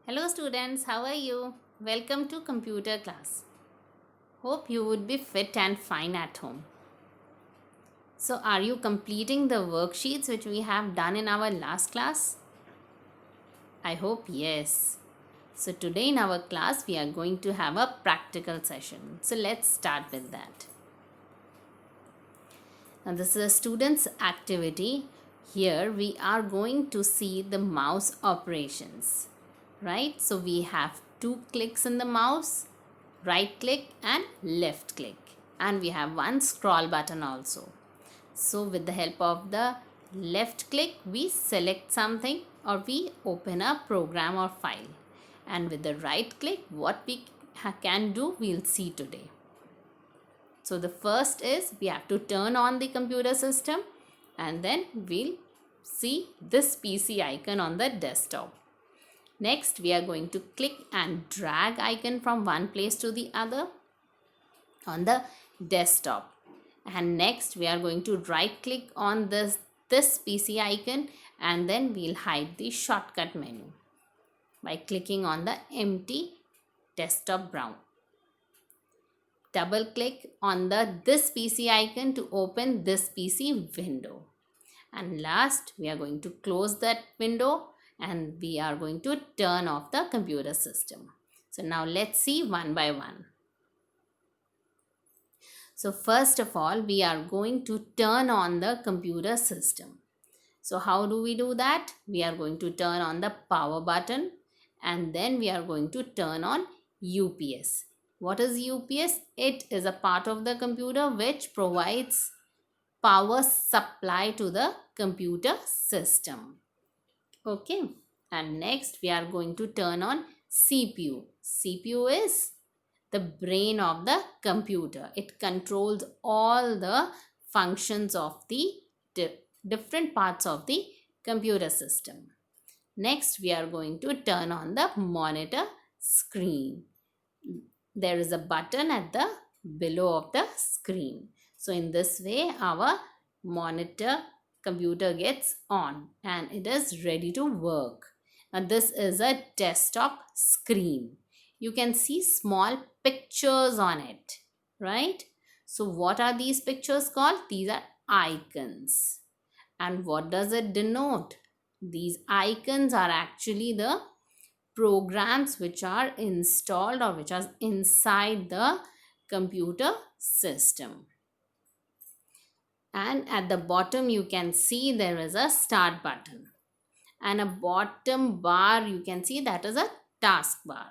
Hello students, how are you? Welcome to computer class. Hope you would be fit and fine at home. So are you completing the worksheets which we have done in our last class? I hope yes. So today in our class we are going to have a practical session. So let's start with that. Now this is a student's activity. Here we are going to see the mouse operations. Right? So we have two clicks in the mouse, right click and left click, and we have one scroll button also. So with the help of the left click we select something or we open a program or file, and with the right click what we can do we'll see today. So the first is we have to turn on the computer system, and then we'll see this PC icon on the desktop. Next, we are going to click and drag icon from one place to the other on the desktop. And next, we are going to right click on this PC icon, and then we'll hide the shortcut menu by clicking on the empty desktop brown. Double click on this PC icon to open this PC window. And last, we are going to close that window and we are going to turn off the computer system. So now let's see one by one. So first of all, we are going to turn on the computer system. So how do we do that? We are going to turn on the power button, and then we are going to turn on UPS. What is UPS? It is a part of the computer which provides power supply to the computer system. Okay, and next we are going to turn on CPU. CPU is the brain of the computer. It controls all the functions of the different parts of the computer system. Next, we are going to turn on the monitor screen. There is a button at the below of the screen. So in this way, our monitor computer gets on and it is ready to work. Now this is a desktop screen. You can see small pictures on it, right? So what are these pictures called? These are icons. And what does it denote? These icons are actually the programs which are installed or which are inside the computer system. And at the bottom you can see there is a start button, and a bottom bar you can see that is a taskbar.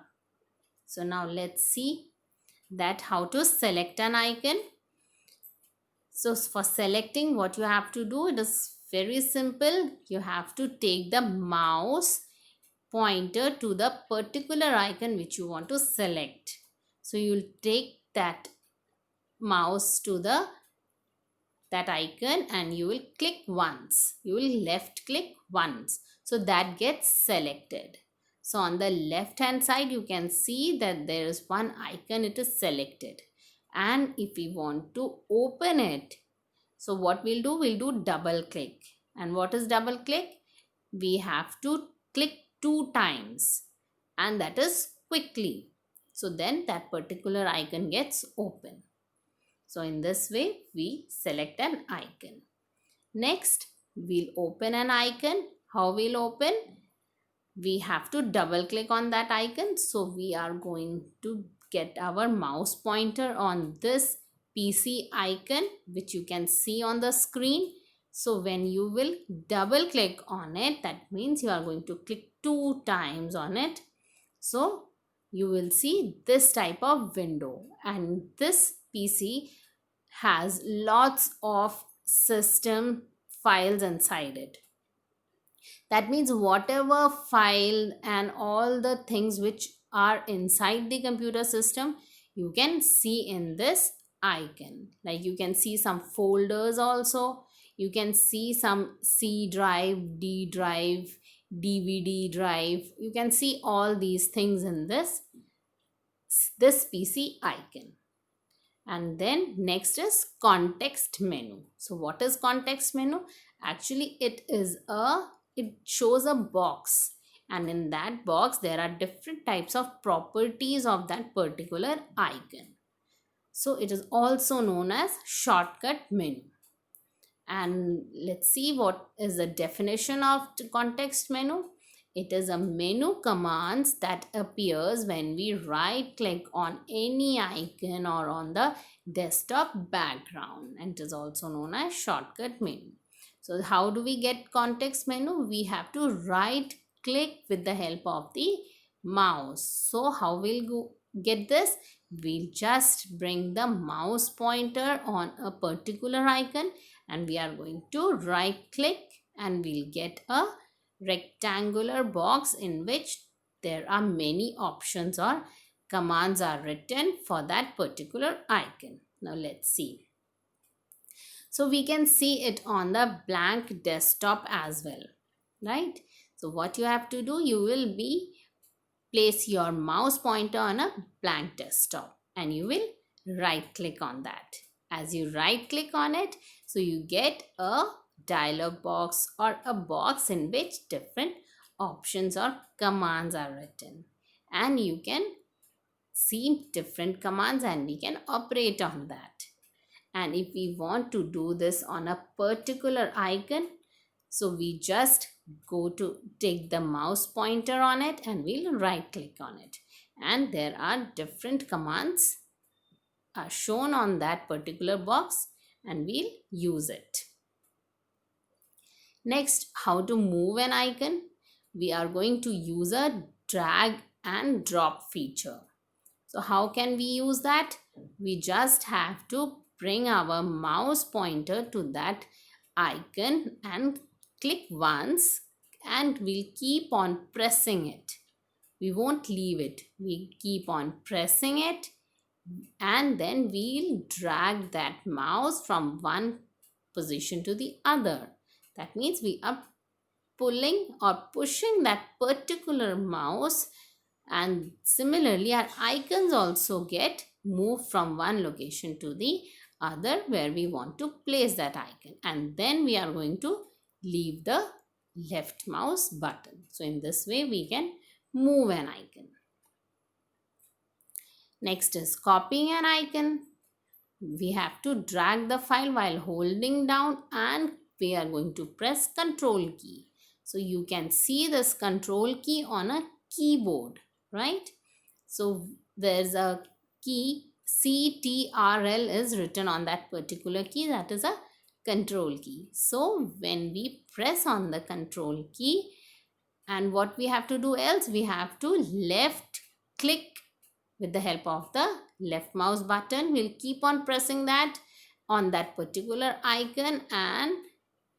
So now let's see that how to select an icon. So for selecting, what you have to do, it is very simple. You have to take the mouse pointer to the particular icon which you want to select. So you'll take that mouse to that icon and you will click once. You will left click once. So that gets selected. So on the left hand side you can see that there is one icon, it is selected. And if we want to open it, so what we'll do, we'll do double click. And what is double click? We have to click 2 times, and that is quickly. So then that particular icon gets open. So in this way we select an icon. Next, we'll open an icon. How we'll open? We have to double click on that icon. So we are going to get our mouse pointer on this PC icon which you can see on the screen. So when you will double click on it, that means you are going to click 2 times on it. So you will see this type of window, and this PC has lots of system files inside it. That means whatever file and all the things which are inside the computer system you can see in this icon. Like you can see some folders also, you can see some C drive, D drive, DVD drive. You can see all these things in this PC icon. And then next is context menu. So what is context menu? Actually it shows a box, and in that box there are different types of properties of that particular icon. So it is also known as shortcut menu. And let's see what is the definition of the context menu. It is a menu commands that appears when we right click on any icon or on the desktop background, and it is also known as shortcut menu. So how do we get context menu? We have to right click with the help of the mouse. So how we'll get this? We'll just bring the mouse pointer on a particular icon, and we are going to right click, and we'll get a rectangular box in which there are many options or commands are written for that particular icon. Now let's see. So we can see it on the blank desktop as well, right? So what you have to do, you will be place your mouse pointer on a blank desktop, and you will right click on that. As you right click on it, so you get a dialog box or a box in which different options or commands are written, and you can see different commands and we can operate on that. And if we want to do this on a particular icon, so we just go to take the mouse pointer on it and we'll right click on it, and there are different commands are shown on that particular box, and we'll use it. Next, how to move an icon? We are going to use a drag and drop feature. So how can we use that? We just have to bring our mouse pointer to that icon and click once, and we'll keep on pressing it. We won't leave it. We keep on pressing it, and then we'll drag that mouse from one position to the other. That means we are pulling or pushing that particular mouse, and similarly our icons also get moved from one location to the other where we want to place that icon, and then we are going to leave the left mouse button. So in this way we can move an icon. Next is copying an icon. We have to drag the file while holding down, and we are going to press Control key. So you can see this Control key on a keyboard, right? So there's a key CTRL is written on that particular key, that is a control key. So when we press on the control key, and what we have to do else, we have to left click with the help of the left mouse button. We'll keep on pressing that on that particular icon, and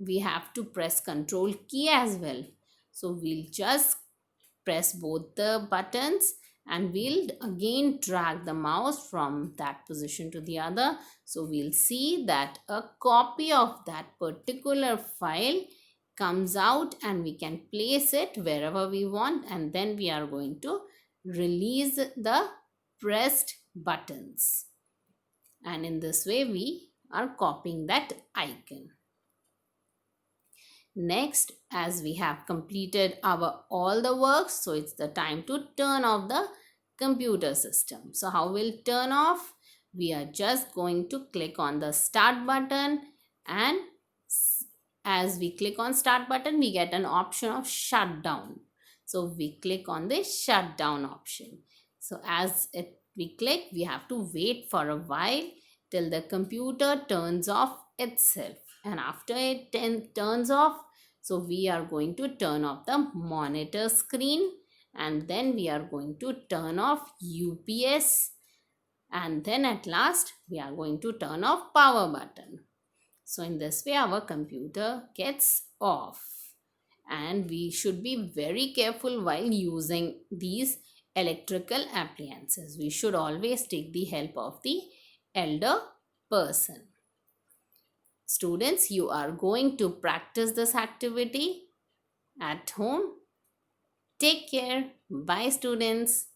we have to press control key as well. So we'll just press both the buttons, and we'll again drag the mouse from that position to the other. So we'll see that a copy of that particular file comes out, and we can place it wherever we want, and then we are going to release the pressed buttons, and in this way we are copying that icon. Next, as we have completed our all the works, so it's the time to turn off the computer system. So how we'll turn off? We are just going to click on the start button, and as we click on start button, we get an option of shutdown. So we click on the shutdown option. So as we click, we have to wait for a while till the computer turns off itself, and after it turns off, so we are going to turn off the monitor screen, and then we are going to turn off UPS, and then at last we are going to turn off power button. So in this way our computer gets off, and we should be very careful while using these electrical appliances. We should always take the help of the elder person. Students, you are going to practice this activity at home. Take care. Bye, students.